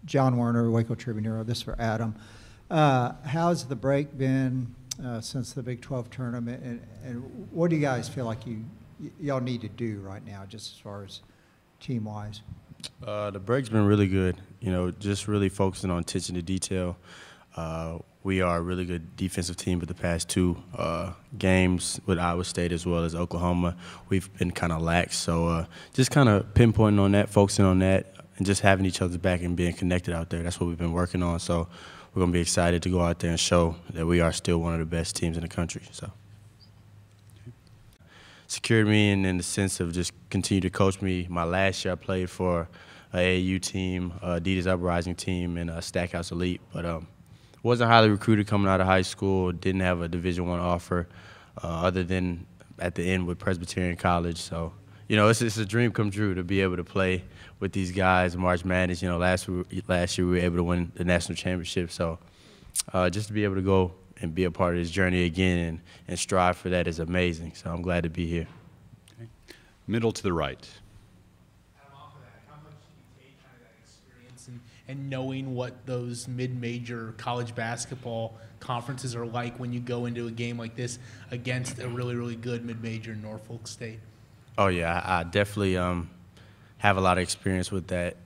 John Werner, Waco Tribune. This is for Adam. How's the break been since the Big 12 tournament, and what do you guys feel like y'all need to do right now, just as far as team-wise? The break's been really good. You know, just really focusing on attention to detail. We are a really good defensive team, but the past two games with Iowa State as well as Oklahoma, we've been kind of lax. So just kind of pinpointing on that, focusing on that, and just having each other's back and being connected out there. That's what we've been working on. So we're going to be excited to go out there and show that we are still one of the best teams in the country. So secured me in the sense of just continue to coach me. My last year I played for an AAU team, Adidas Uprising team, and Stackhouse Elite. But wasn't highly recruited coming out of high school, didn't have a Division I offer other than at the end with Presbyterian College. So, you know, it's a dream come true to be able to play with these guys, March Madness. You know, last year we were able to win the national championship. So just to be able to go and be a part of this journey again and strive for that is amazing. So I'm glad to be here. Okay. Middle to the right. Adam, off of that, how much do you take kind of that experience and knowing what those mid-major college basketball conferences are like when you go into a game like this against a really, really good mid-major in Norfolk State? Oh, yeah, I definitely have a lot of experience with that.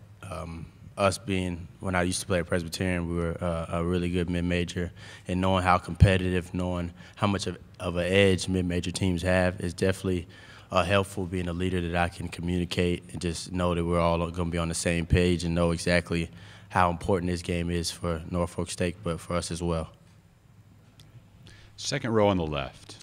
Us being, when I used to play at Presbyterian, we were a really good mid-major, and knowing how competitive, knowing how much of an edge mid-major teams have is definitely helpful, being a leader that I can communicate and just know that we're all going to be on the same page and know exactly how important this game is for Norfolk State, but for us as well. Second row on the left.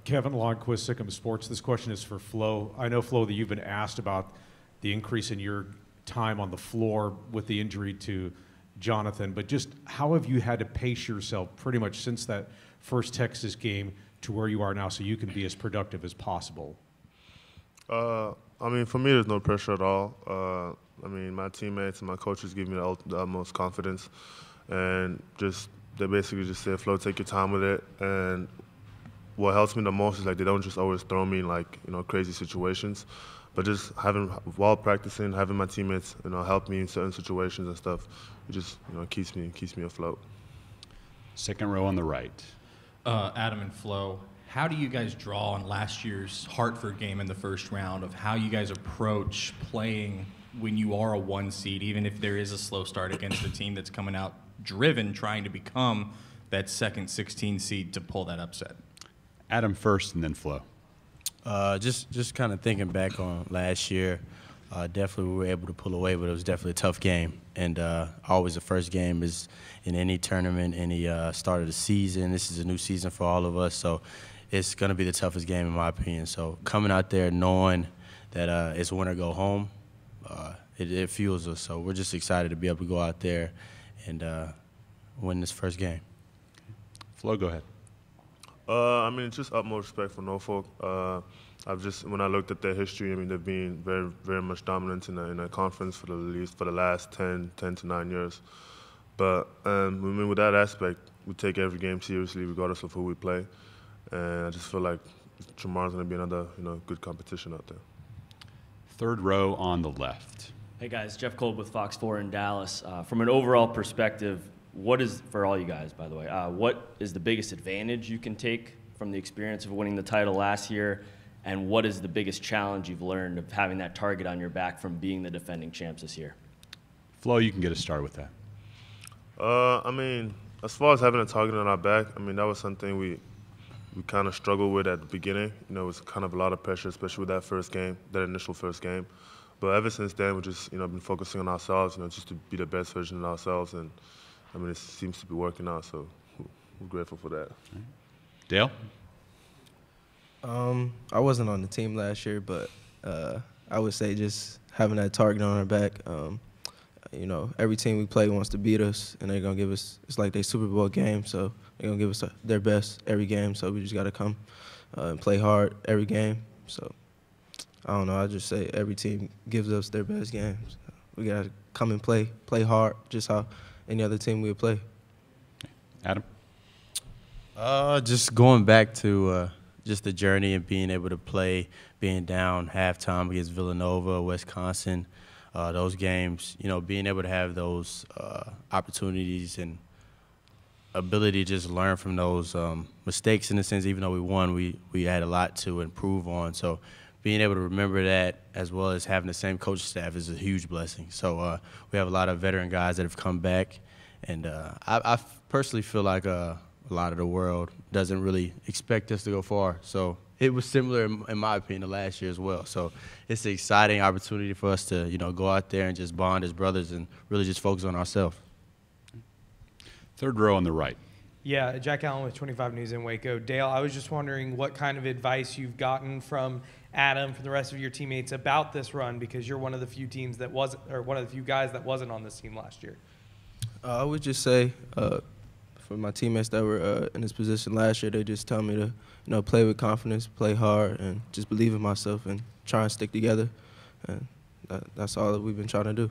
Kevin Longquist, Sikkim Sports. This question is for Flo. I know, Flo, that you've been asked about the increase in your time on the floor with the injury to Jonathan, but just how have you had to pace yourself pretty much since that first Texas game to where you are now so you can be as productive as possible? I mean, for me, there's no pressure at all. I mean, my teammates and my coaches give me the utmost confidence, and they basically just say, Flo, take your time with it. And what helps me the most is, like, they don't just always throw me in, like, you know, crazy situations, but just while practicing, having my teammates, you know, help me in certain situations and stuff, it just, you know, keeps me afloat. Second row on the right. Adam and Flo, how do you guys draw on last year's Hartford game in the first round of how you guys approach playing when you are a 1 seed, even if there is a slow start against a team that's coming out driven, trying to become that second 16 seed to pull that upset? Adam first and then Flo. Just kind of thinking back on last year, definitely we were able to pull away, but it was definitely a tough game. And always the first game is in any tournament, any start of the season. This is a new season for all of us, so it's going to be the toughest game in my opinion. So coming out there knowing that it's win or go home, it fuels us. So we're just excited to be able to go out there and win this first game. Flo, go ahead. I mean, just utmost respect for Norfolk. When I looked at their history, I mean, they've been very, very much dominant in a conference for the last 10 to 9 years. But I mean, with that aspect, we take every game seriously, regardless of who we play. And I just feel like tomorrow's going to be another, you know, good competition out there. Third row on the left. Hey guys, Jeff Kolb with Fox 4 in Dallas. From an overall perspective, what is, for all you guys, by the way, what is the biggest advantage you can take from the experience of winning the title last year, and what is the biggest challenge you've learned of having that target on your back from being the defending champs this year? Flo, you can get us started with that. I mean, as far as having a target on our back, I mean, that was something we kind of struggled with at the beginning. You know, it was kind of a lot of pressure, especially with that initial first game. But ever since then, we've just, you know, been focusing on ourselves, you know, just to be the best version of ourselves. And I mean, it seems to be working out, so we're grateful for that. Dale? I wasn't on the team last year, but I would say just having that target on our back. You know, every team we play wants to beat us, and they're going to give us, it's like their Super Bowl game, so they're going to give us their best every game, so we just got to come and play hard every game. So, I don't know, I just say every team gives us their best games. We got to come and play hard, just how any other team we would play. Adam? Just going back to just the journey and being able to play, being down halftime against Villanova, Wisconsin, those games, being able to have those opportunities and ability to just learn from those mistakes in a sense. Even though we won, we had a lot to improve on. So being able to remember that as well as having the same coaching staff is a huge blessing. So we have a lot of veteran guys that have come back, and I personally feel like a lot of the world doesn't really expect us to go far. So it was similar, in my opinion, to last year as well. So it's an exciting opportunity for us to, go out there and just bond as brothers and really just focus on ourselves. Third row on the right. Yeah, Jack Allen with 25 News in Waco. Dale, I was just wondering what kind of advice you've gotten from Adam, from the rest of your teammates about this run, because you're one of the few teams that wasn't, or one of the few guys that wasn't on this team last year. I would just say, for my teammates that were in this position last year, they just tell me to, play with confidence, play hard, and just believe in myself and try and stick together. And that's all that we've been trying to do.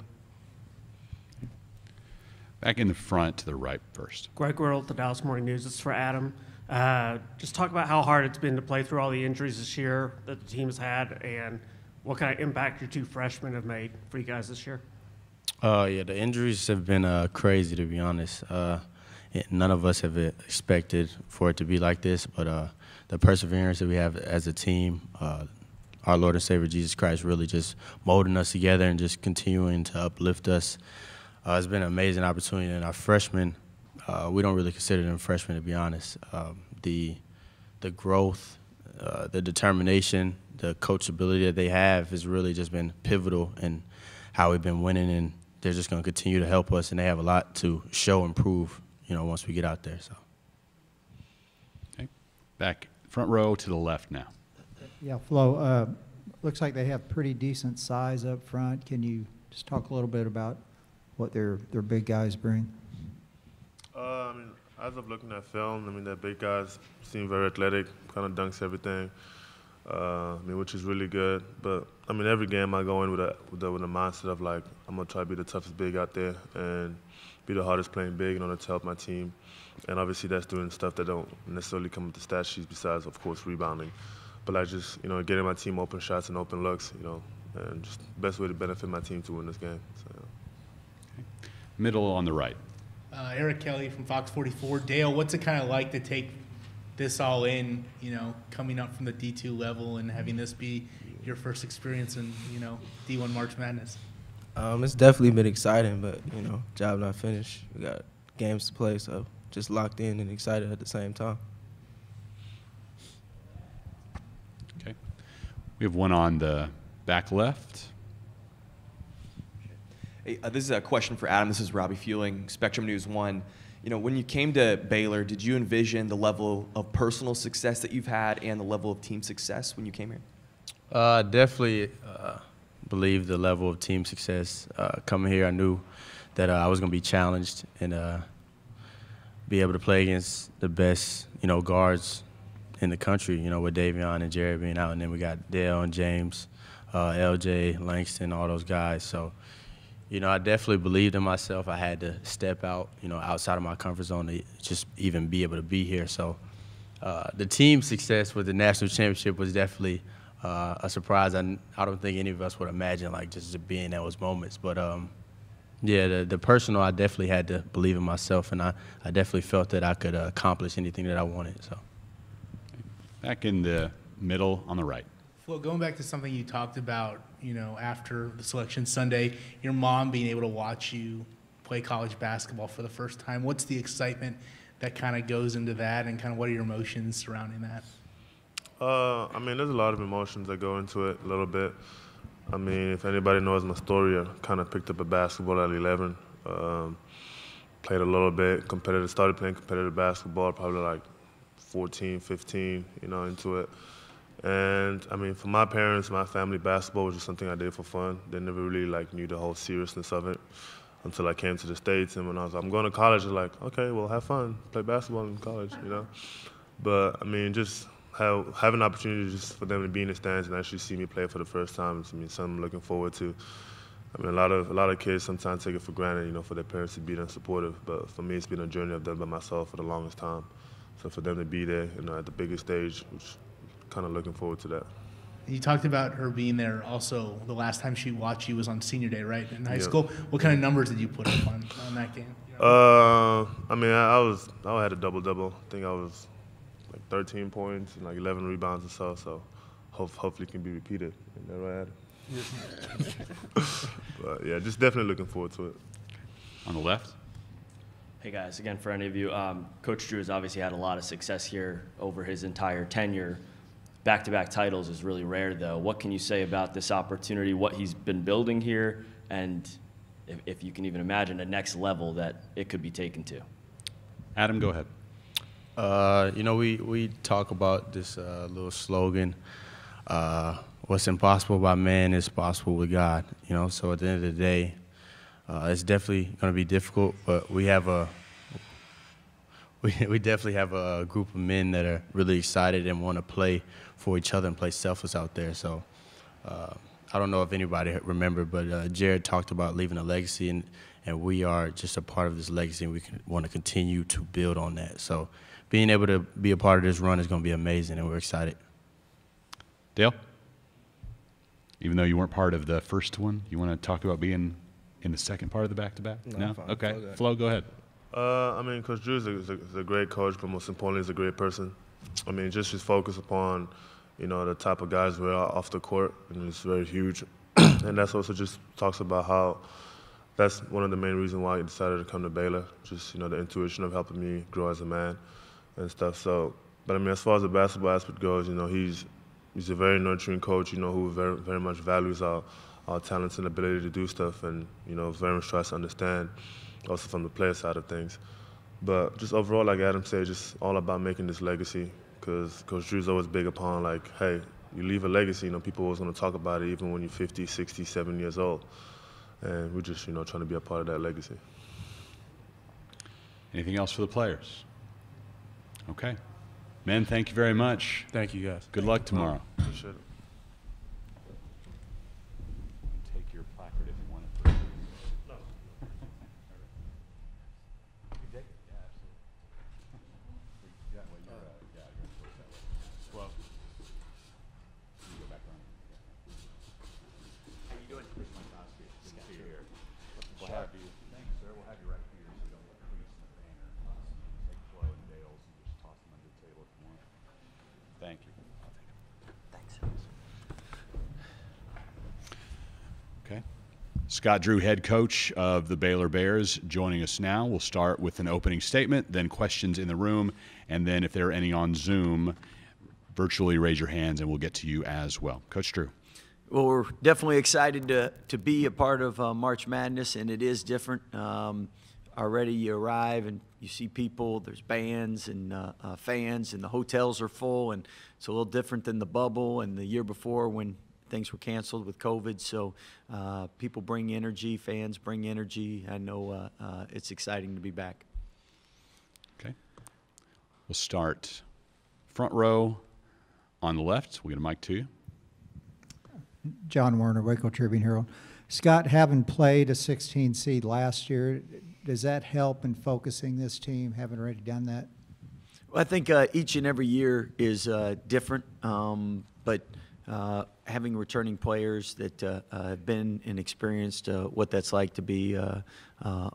Back in the front to the right first. Greg Worrell, the Dallas Morning News. It's for Adam. Just talk about how hard it's been to play through all the injuries this year that the team has had, and what kind of impact your two freshmen have made for you guys this year. Yeah, the injuries have been crazy, to be honest. None of us have expected for it to be like this, but the perseverance that we have as a team, our Lord and Savior Jesus Christ really just molding us together and just continuing to uplift us. It's been an amazing opportunity, and our freshmen, we don't really consider them freshmen, to be honest. The growth, the determination, the coachability that they have has really just been pivotal in how we've been winning, and they're just going to continue to help us, and they have a lot to show and prove, once we get out there. So. Okay. Back front row to the left now. Yeah, Flo, looks like they have pretty decent size up front. Can you just talk a little bit about what their big guys bring? As of looking at film, their big guys seem very athletic, kind of dunks everything, which is really good. But, every game I go in with a mindset of, I'm going to try to be the toughest big out there and be the hardest playing big in order to help my team. And obviously that's doing stuff that don't necessarily come with the stat sheets besides, of course, rebounding. But just, getting my team open shots and open looks, and just the best way to benefit my team to win this game. So, yeah. Middle on the right. Eric Kelly from Fox 44. Dale, what's it kind of like to take this all in, coming up from the D2 level and having this be your first experience in, D1 March Madness? It's definitely been exciting, but, job not finished. We got games to play, so just locked in and excited at the same time. Okay. We have one on the back left. Hey, this is a question for Adam. This is Robbie Fueling, Spectrum News 1. When you came to Baylor, did you envision the level of personal success that you've had and the level of team success when you came here? Definitely believe the level of team success. Coming here, I knew that I was going to be challenged and be able to play against the best, guards in the country, with Davion and Jerry being out. And then we got Dale and James, LJ, Langston, all those guys. So, I definitely believed in myself. I had to step out, outside of my comfort zone to just even be able to be here. So the team success with the national championship was definitely a surprise. I don't think any of us would imagine, just to be in those moments. But, yeah, the personal, I definitely had to believe in myself, and I definitely felt that I could accomplish anything that I wanted. So, Back in the middle on the right. Flo, going back to something you talked about, after the selection Sunday, your mom being able to watch you play college basketball for the first time. What's the excitement that kind of goes into that, and kind of what are your emotions surrounding that? There's a lot of emotions that go into it a little bit. If anybody knows my story, I kind of picked up a basketball at 11. Played a little bit, started playing competitive basketball probably 14, 15, into it. And, for my parents, my family, basketball was just something I did for fun. They never really, knew the whole seriousness of it until I came to the States. And when I was I'm going to college, they're okay, well, have fun. Play basketball in college, But, just have an opportunity just for them to be in the stands and actually see me play for the first time. It's something I'm looking forward to. A lot of kids sometimes take it for granted, for their parents to be there and supportive. But for me, it's been a journey I've done by myself for the longest time. So for them to be there, at the biggest stage, which kind of looking forward to that. You talked about her being there also the last time she watched you was on senior day, right, in high Yeah. school. What kind of numbers did you put up on that game? I mean, I had a double-double. I think I was like 13 points and like 11 rebounds or so. So hopefully it can be repeated. You know what I had? But yeah, just definitely looking forward to it. On the left. Hey guys, again for any of you, Coach Drew has obviously had a lot of success here over his entire tenure. Back-to-back titles is really rare though. What can you say about this opportunity, what he's been building here, and if you can even imagine the next level that it could be taken to? Adam, go ahead. You know, we talk about this little slogan, what's impossible by man is possible with God. You know, so at the end of the day, it's definitely going to be difficult, but we definitely have a group of men that are really excited and want to play for each other and play selfless out there. So I don't know if anybody remembered, but Jared talked about leaving a legacy, and we are just a part of this legacy, and we want to continue to build on that. So being able to be a part of this run is going to be amazing, and we're excited. Dale, even though you weren't part of the first one, you want to talk about being in the second part of the back-to-back? No? Fine. Okay. Flo, Flo, go ahead. I mean, Coach Drew is a great coach, but most importantly, he's a great person. I mean, just his focus upon, you know, the type of guys we are off the court, and it's very huge. And that's also just talks about how that's one of the main reasons why I decided to come to Baylor. Just, you know, the intuition of helping me grow as a man and stuff. So, but I mean, as far as the basketball aspect goes, you know, he's a very nurturing coach, you know, who very much values our talents and ability to do stuff, and, you know, very much tries to understand also from the player side of things. But just overall, like Adam said, just all about making this legacy, because Coach Drew's always big upon, like, hey, you leave a legacy, you know, people always want to talk about it even when you're 50, 60, 70 years old. And we're just, you know, trying to be a part of that legacy. Anything else for the players? Okay. Men, thank you very much. Thank you, guys. Good luck tomorrow. Appreciate it. Take your placard if you want it. No. You take it? Yeah, absolutely. Yeah, well, you're that way. Well, you go back on. How you doing? Here's my costume. Good to see you here. We'll have you. Thanks, sir. We'll have you right here so you don't get crease in the banner. Take Flo and Dale's and just toss them under the table if you want. Thank you. I'll take them. Thanks. Okay. Scott Drew, head coach of the Baylor Bears, joining us now. We'll start with an opening statement, then questions in the room, and then if there are any on Zoom, virtually raise your hands and we'll get to you as well. Coach Drew. Well, we're definitely excited to be a part of March Madness, and it is different. Already you arrive and you see people, there's bands and fans, and the hotels are full, and it's a little different than the bubble and the year before when things were canceled with COVID. So people bring energy, fans bring energy. I know it's exciting to be back. Okay. We'll start front row on the left. We'll get a mic to you. John Werner, Waco Tribune Herald. Scott, having played a 16 seed last year, does that help in focusing this team, having already done that? Well, I think each and every year is different, but having returning players that have been and experienced what that's like to be a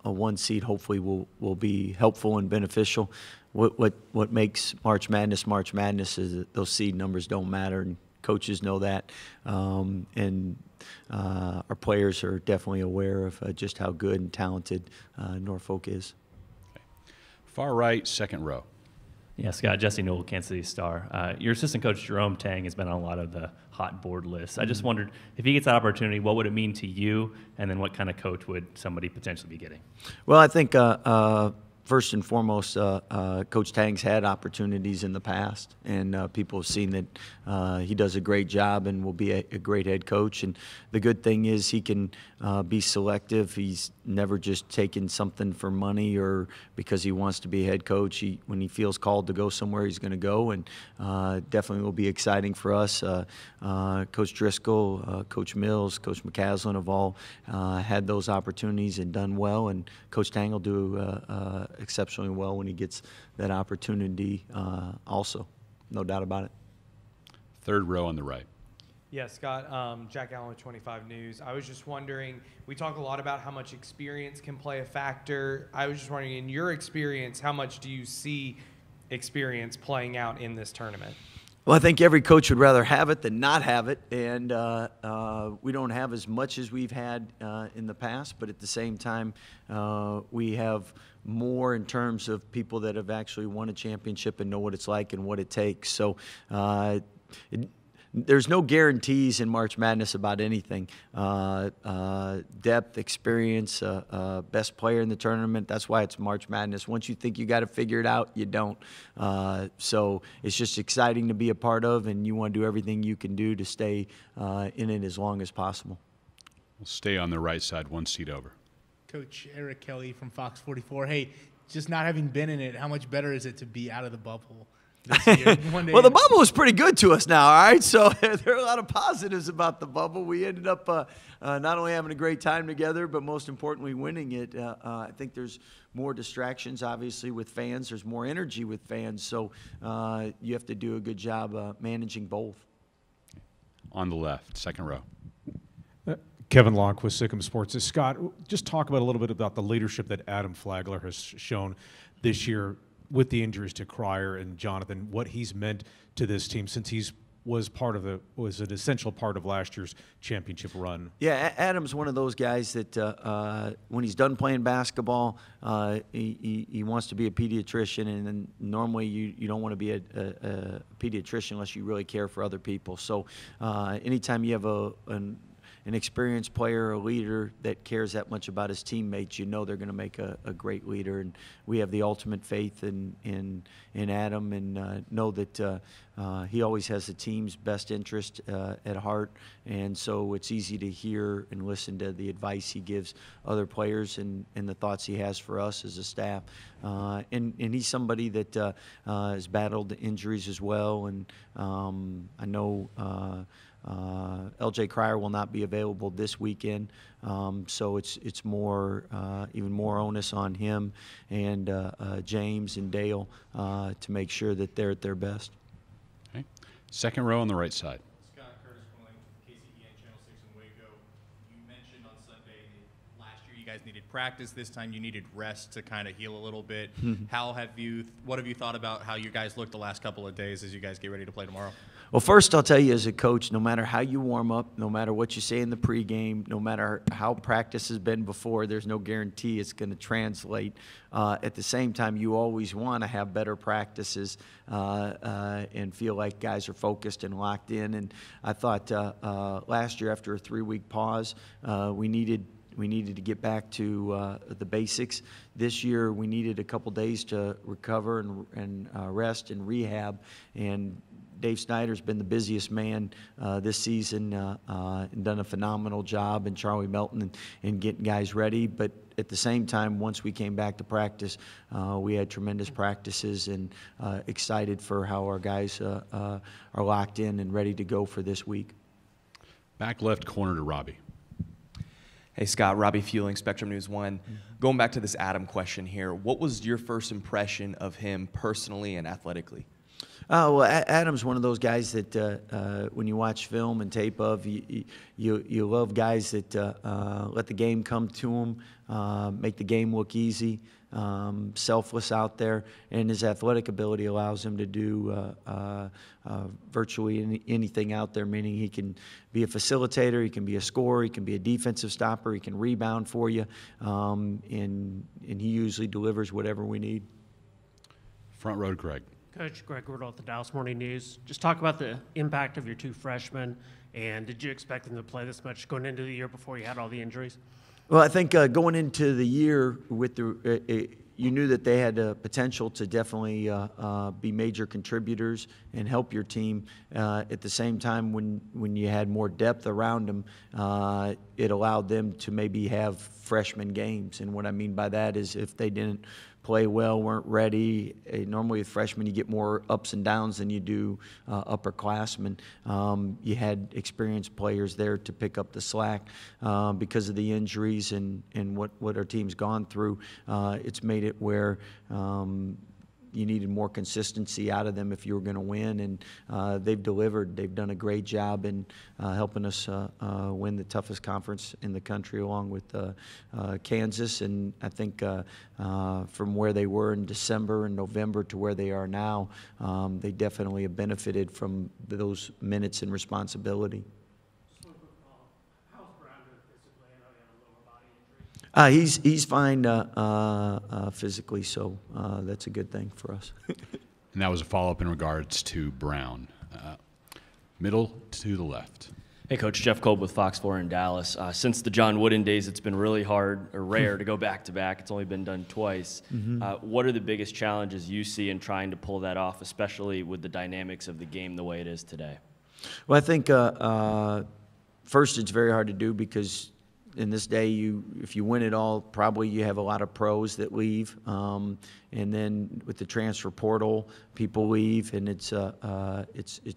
one seed hopefully will be helpful and beneficial. What makes March Madness is that those seed numbers don't matter, and coaches know that, and our players are definitely aware of just how good and talented Norfolk is. Okay. Far right, second row. Yeah, Scott, Jesse Newell, Kansas City Star. Your assistant coach, Jerome Tang, has been on a lot of the hot board lists. I just wondered, if he gets that opportunity, what would it mean to you, and then what kind of coach would somebody potentially be getting? Well, I think first and foremost, Coach Tang's had opportunities in the past, and people have seen that he does a great job and will be a great head coach. And the good thing is he can be selective. He's never just taken something for money or because he wants to be a head coach. When he feels called to go somewhere, he's going to go, and definitely will be exciting for us. Coach Driscoll, Coach Mills, Coach McCaslin have all had those opportunities and done well, and Coach Tang will do exceptionally well when he gets that opportunity also. No doubt about it. Third row on the right. Yeah, Scott, Jack Allen with 25 News. I was just wondering, we talk a lot about how much experience can play a factor. I was just wondering, in your experience, how much do you see experience playing out in this tournament? Well, I think every coach would rather have it than not have it, and we don't have as much as we've had in the past, but at the same time, we have more in terms of people that have actually won a championship and know what it's like and what it takes. So there's no guarantees in March Madness about anything. Depth, experience, best player in the tournament. That's why it's March Madness. Once you think you got to figure it out, you don't. So it's just exciting to be a part of, and you want to do everything you can do to stay in it as long as possible. We'll stay on the right side, one seat over. Coach Eric Kelly from Fox 44. Hey, just not having been in it, how much better is it to be out of the bubble this year? Well, the bubble is pretty good to us now, all right? So there are a lot of positives about the bubble. We ended up not only having a great time together, but most importantly, winning it. I think there's more distractions, obviously, with fans. There's more energy with fans. So you have to do a good job managing both. On the left, second row. Kevin Locke with Sikkim Sports. Scott, just talk about a little bit about the leadership that Adam Flagler has shown this year with the injuries to Cryer and Jonathan, what he's meant to this team since was an essential part of last year's championship run. Yeah, Adam's one of those guys that when he's done playing basketball, he wants to be a pediatrician, and then normally you don't want to be a pediatrician unless you really care for other people. So anytime you have an experienced player, a leader that cares that much about his teammates, you know they're going to make a great leader. And we have the ultimate faith in Adam, and know that he always has the team's best interest at heart. And so it's easy to hear and listen to the advice he gives other players and the thoughts he has for us as a staff. And he's somebody that has battled injuries as well. And I know L.J. Cryer will not be available this weekend, so it's more even more onus on him and James and Dale to make sure that they're at their best. Okay. Second row on the right side. Scott, Curtis Quilling, KCEN Channel 6 in Waco. You mentioned on Sunday that last year you guys needed practice. This time you needed rest to kind of heal a little bit. What have you thought about how you guys looked the last couple of days as you guys get ready to play tomorrow? Well, first I'll tell you as a coach, no matter how you warm up, no matter what you say in the pregame, no matter how practice has been before, there's no guarantee it's going to translate. At the same time, you always want to have better practices and feel like guys are focused and locked in. And I thought last year, after a 3-week pause, we needed to get back to the basics. This year, we needed a couple days to recover and rest and rehab. And Dave Snyder's been the busiest man this season and done a phenomenal job, and Charlie Melton in getting guys ready. But at the same time, once we came back to practice, we had tremendous practices, and excited for how our guys are locked in and ready to go for this week. Back left corner to Robbie. Hey, Scott, Robbie Fueling, Spectrum News 1. Going back to this Adam question here, what was your first impression of him personally and athletically? Well, Adam's one of those guys that when you watch film and tape of, you love guys that let the game come to them, make the game look easy, selfless out there, and his athletic ability allows him to do virtually anything out there, meaning he can be a facilitator, he can be a scorer, he can be a defensive stopper, he can rebound for you, and he usually delivers whatever we need. Front row to Greg. Coach Greg Gordell at the Dallas Morning News. Just talk about the impact of your two freshmen, and did you expect them to play this much going into the year before you had all the injuries? Well, I think going into the year with you knew that they had the potential to definitely be major contributors and help your team. At the same time, when you had more depth around them, it allowed them to maybe have freshman games. And what I mean by that is if they didn't play well, weren't ready. Normally with freshmen, you get more ups and downs than you do upperclassmen. You had experienced players there to pick up the slack because of the injuries and what our team's gone through. It's made it where you needed more consistency out of them if you were going to win, and they've delivered. They've done a great job in helping us win the toughest conference in the country, along with Kansas. And I think from where they were in December and November to where they are now, they definitely have benefited from those minutes and responsibility. He's fine physically, so that's a good thing for us. And that was a follow-up in regards to Brown. Middle to the left. Hey, Coach. Jeff Kolb with Fox 4 in Dallas. Since the John Wooden days, it's been really hard or rare to go back-to-back. It's only been done twice. What are the biggest challenges you see in trying to pull that off, especially with the dynamics of the game the way it is today? Well, I think first it's very hard to do because in this day, if you win it all, probably you have a lot of pros that leave, and then with the transfer portal, people leave, and it's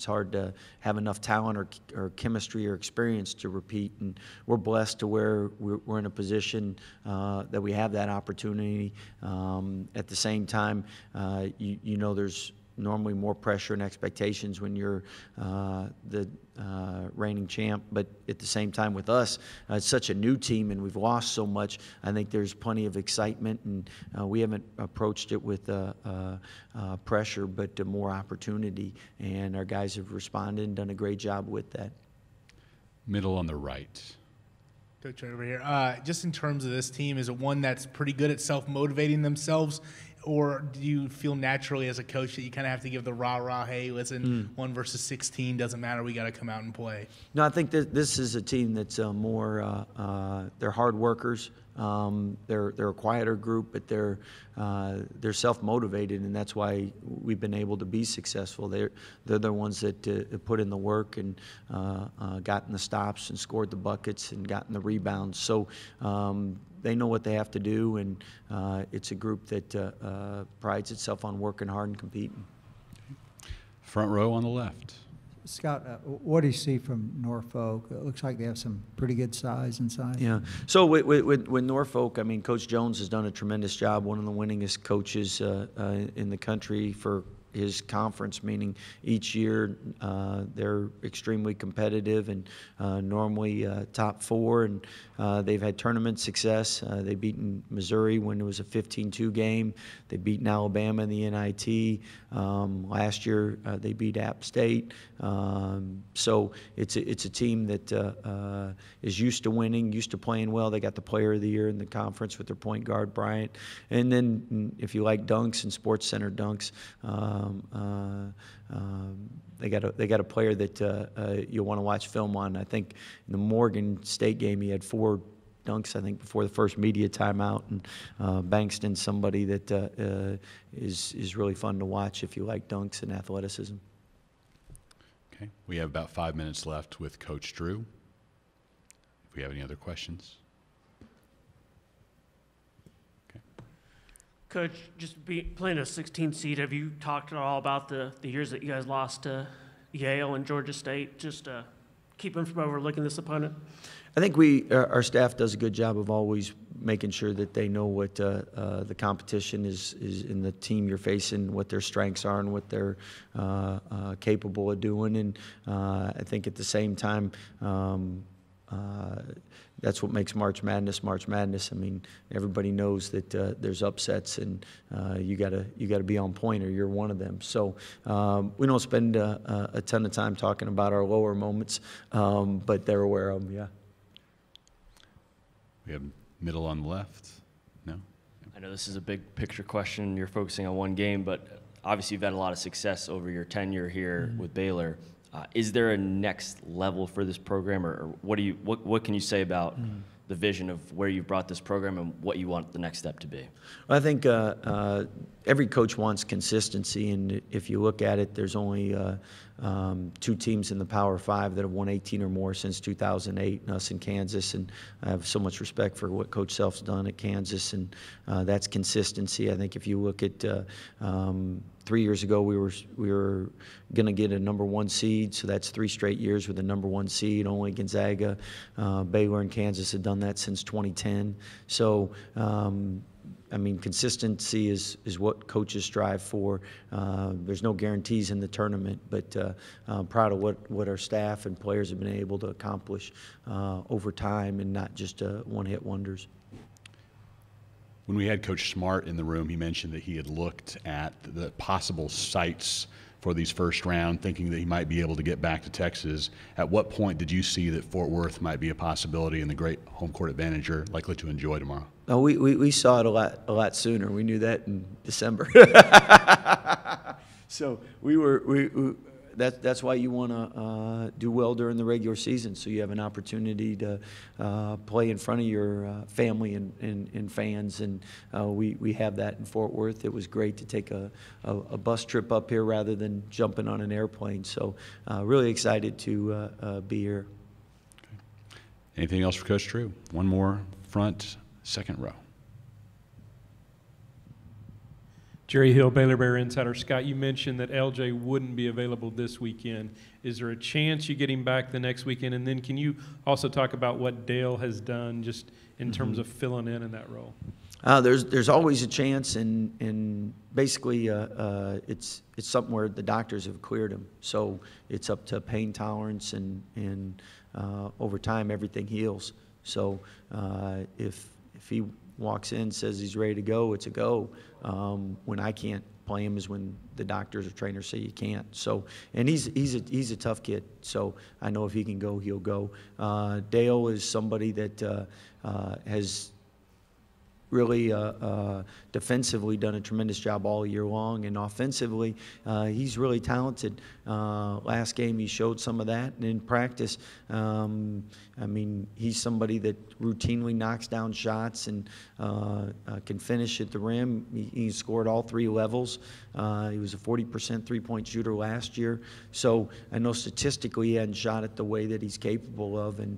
hard to have enough talent or chemistry or experience to repeat. And we're blessed to where we're in a position that we have that opportunity. At the same time, you know there's normally more pressure and expectations when you're the reigning champ, but at the same time with us, it's such a new team and we've lost so much. I think there's plenty of excitement, and we haven't approached it with pressure, but more opportunity, and our guys have responded and done a great job with that. Middle on the right. Coach, right over here. Just in terms of this team, is it one that's pretty good at self-motivating themselves, or do you feel naturally as a coach that you kind of have to give the rah-rah, hey, listen, 1 versus 16, doesn't matter, we got to come out and play? No, I think that this is a team that's more, they're hard workers. They're a quieter group, but they're self-motivated, and that's why we've been able to be successful. They're the ones that put in the work and gotten the stops and scored the buckets and gotten the rebounds. So they know what they have to do, and it's a group that prides itself on working hard and competing. Front row on the left. Scott, what do you see from Norfolk? It looks like they have some pretty good size inside. Yeah. So with Norfolk, I mean, Coach Jones has done a tremendous job. One of the winningest coaches in the country for his conference, meaning each year they're extremely competitive and normally top 4, and they've had tournament success. They've beaten Missouri when it was a 15-2 game. They've beaten Alabama in the NIT. Last year they beat App State. So it's a team that is used to winning, used to playing well. They got the Player of the Year in the conference with their point guard Bryant. And then if you like dunks and Sports Center dunks, they got a player that you'll want to watch film on. I think in the Morgan State game he had 4 dunks, I think, before the first media timeout, and Bankston's somebody that is really fun to watch if you like dunks and athleticism. Okay, we have about 5 minutes left with Coach Drew. If we have any other questions. Coach, just playing a 16 seed, have you talked at all about the years that you guys lost to Yale and Georgia State, just to keep them from overlooking this opponent? I think our staff does a good job of always making sure that they know what the competition is in the team you're facing, what their strengths are, and what they're capable of doing. And I think at the same time, that's what makes March Madness March Madness. I mean, everybody knows that there's upsets, and you gotta be on point, or you're one of them. So we don't spend a ton of time talking about our lower moments, but they're aware of them. Yeah. We have middle on the left. No? I know this is a big picture question. You're focusing on one game, but obviously you've had a lot of success over your tenure here with Baylor. Is there a next level for this program, or what can you say about the vision of where you've brought this program and what you want the next step to be? I think every coach wants consistency, and if you look at it, there's only 2 teams in the Power 5 that have won 18 or more since 2008, and us in Kansas. And I have so much respect for what Coach Self's done at Kansas, and that's consistency. I think if you look at 3 years ago, we were going to get a #1 seed, so that's 3 straight years with a #1 seed. Only Gonzaga, Baylor, and Kansas had done that since 2010. So I mean, consistency is what coaches strive for. There's no guarantees in the tournament, but I'm proud of what our staff and players have been able to accomplish over time, and not just one-hit wonders. When we had Coach Smart in the room, he mentioned that he had looked at the possible sites for these first round, thinking that he might be able to get back to Texas. At what point did you see that Fort Worth might be a possibility and the great home court advantage you're likely to enjoy tomorrow? No, we saw it a lot sooner. We knew that in December. So that's why you want to do well during the regular season, so you have an opportunity to play in front of your family and fans. And we have that in Fort Worth. It was great to take a bus trip up here rather than jumping on an airplane. So really excited to be here. Okay. Anything else for Coach True? One more front, second row. Jerry Hill, Baylor Bear Insider. Scott, you mentioned that LJ wouldn't be available this weekend. Is there a chance you get him back the next weekend? And then can you also talk about what Dale has done just in terms of filling in that role? There's always a chance, and basically it's something where the doctors have cleared him. So it's up to pain tolerance, and over time everything heals. So if he walks in, says he's ready to go, it's a go. When I can't play him is when the doctors or trainers say you can't. So, and he's a tough kid. So I know if he can go, he'll go. Dale is somebody that has really defensively done a tremendous job all year long, and offensively he's really talented. Last game he showed some of that, and in practice I mean, he's somebody that routinely knocks down shots and can finish at the rim. He scored all 3 levels. He was a 40% three-point shooter last year. So I know statistically he hadn't shot it the way that he's capable of, and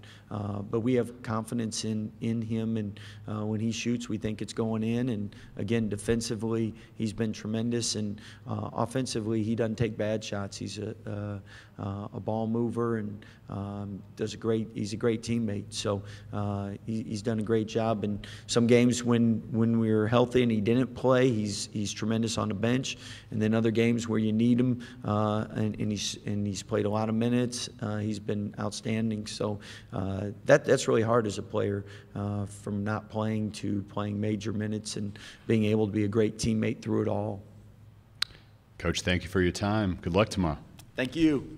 but we have confidence in him, and when he shoots, we think it's going in. And again, defensively, he's been tremendous, and offensively, he doesn't take bad shots. He's a ball mover, and he's a great teammate. So he's done a great job. And some games when we were healthy and he didn't play, he's tremendous on the bench. And then other games where you need him, and he's played a lot of minutes. He's been outstanding. So that's really hard as a player, from not playing to playing major minutes and being able to be a great teammate through it all. Coach, thank you for your time. Good luck tomorrow. Thank you.